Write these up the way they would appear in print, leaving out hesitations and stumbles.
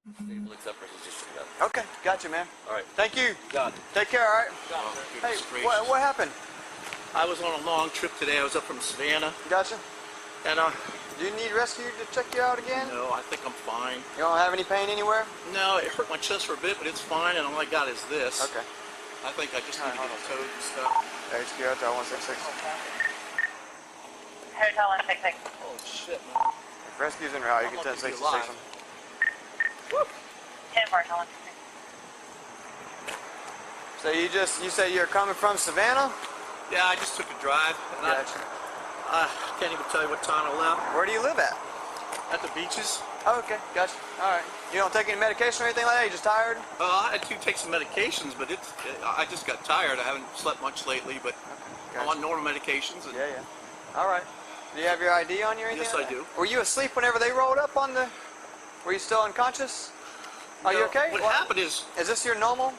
Stable except for he's just showing up. Okay, gotcha, man. All right. Thank you. Got it. Take care, all right? Hey, Hey, what happened? I was on a long trip today. I was up from Savannah. Gotcha. And do you need rescue to check you out again? no, I think I'm fine. You don't have any pain anywhere? No, it hurt my chest for a bit, but it's fine. And all I got is this. Okay. I think I just need to get towed and stuff. HQ Hotel 166. Hotel 166. Oh shit, man. If rescue's en route, you can 1066 them. 10 for Hotel 166. So you say you're coming from Savannah? Yeah, I just took a drive. And Gotcha. I can't even tell you what time I left. Where do you live at? At the beaches. Oh, okay, gotcha. All right. You don't take any medication or anything like that? You just tired? I had to take some medications, but I just got tired. I haven't slept much lately, but Okay, I'm on normal medications. And yeah. All right. Do you have your ID on you or anything? Yes, like I do. That? Were you asleep whenever they rolled up on the... Were you still unconscious? Are you okay? What happened is... Is this your normal?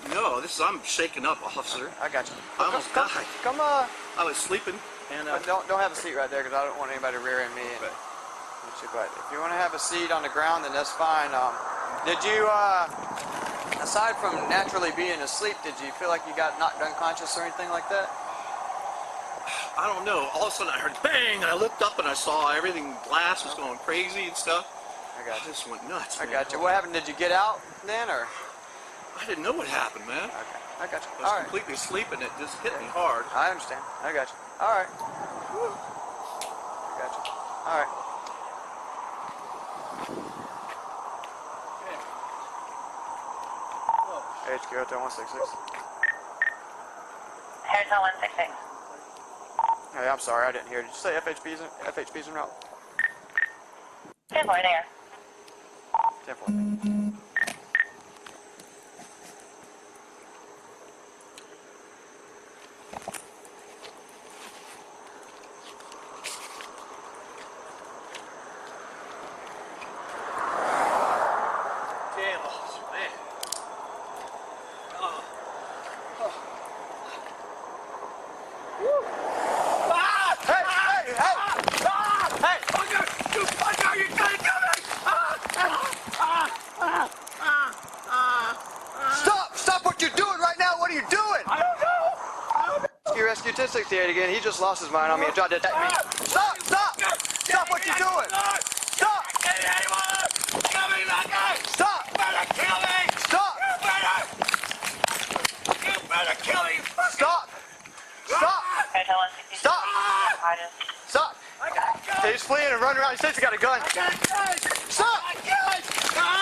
No, I'm shaken up, officer. I got you. I almost died. Come I was sleeping, and don't have a seat right there because I don't want anybody rearing me. And, but if you want to have a seat on the ground, then that's fine. Did you, aside from naturally being asleep, did you feel like you got knocked unconscious or anything like that? I don't know. All of a sudden I heard bang, and I looked up and I saw everything, glass was going crazy and stuff. I got you. I just went nuts. I got you. What happened? Did you get out then, or? I didn't know what happened, man. Okay, I got you. I was completely asleep and it just hit me hard. I understand. I got you. All right. I got you. All right. HQ Hotel 166. Hotel 166. Hey, I'm sorry, I didn't hear. Did you say FHP's en route? 10 for there. 10-4. Damn, oh, man. Oh. Oh. Woo. Ah! Hey! Ah! Hey! Fucker! You fucker! You're trying to kill me! Stop what you're doing right now! What are you doing? I don't know! You rescue 1068 again. He just lost his mind on me and tried to attack me. Stop! Stop what you're doing! Stop! Kill me, that guy! Stop! You better kill me! Stop! You better kill me! Stop! Stop! Hotel 166. Stop! Hodges. Stop! He's fleeing and running around. He says he's got a gun. Stop! Stop!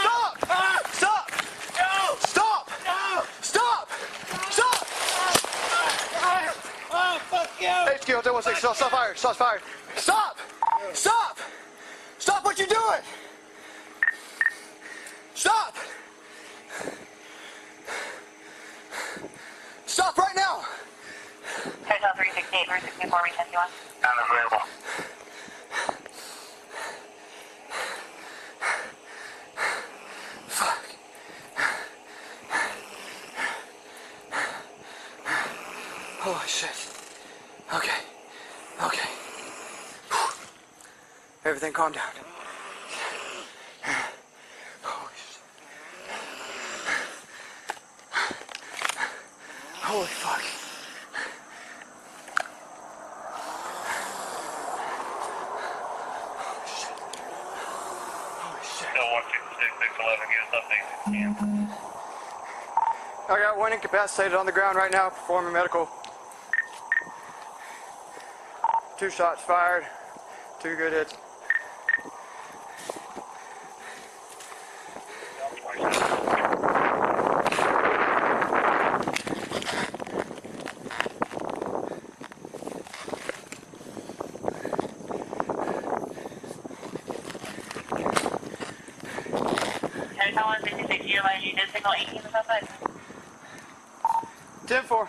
Stop! Stop! Stop! Stop! Stop! Oh, fuck you! HQ Hotel 166. Stop firing. Stop firing. Stop! Stop! Stop what you're doing! Stop! Stop right now! Hotel 368, 364, return you on. Unavailable. Fuck. Holy shit. Okay. Everything calm down. Holy shit. Holy fuck. Still 16611, get us updates if you can. I got one incapacitated on the ground right now, performing medical. 2 shots fired, 2 good hits. Hotel 166, you did signal 18 or something? 10-4.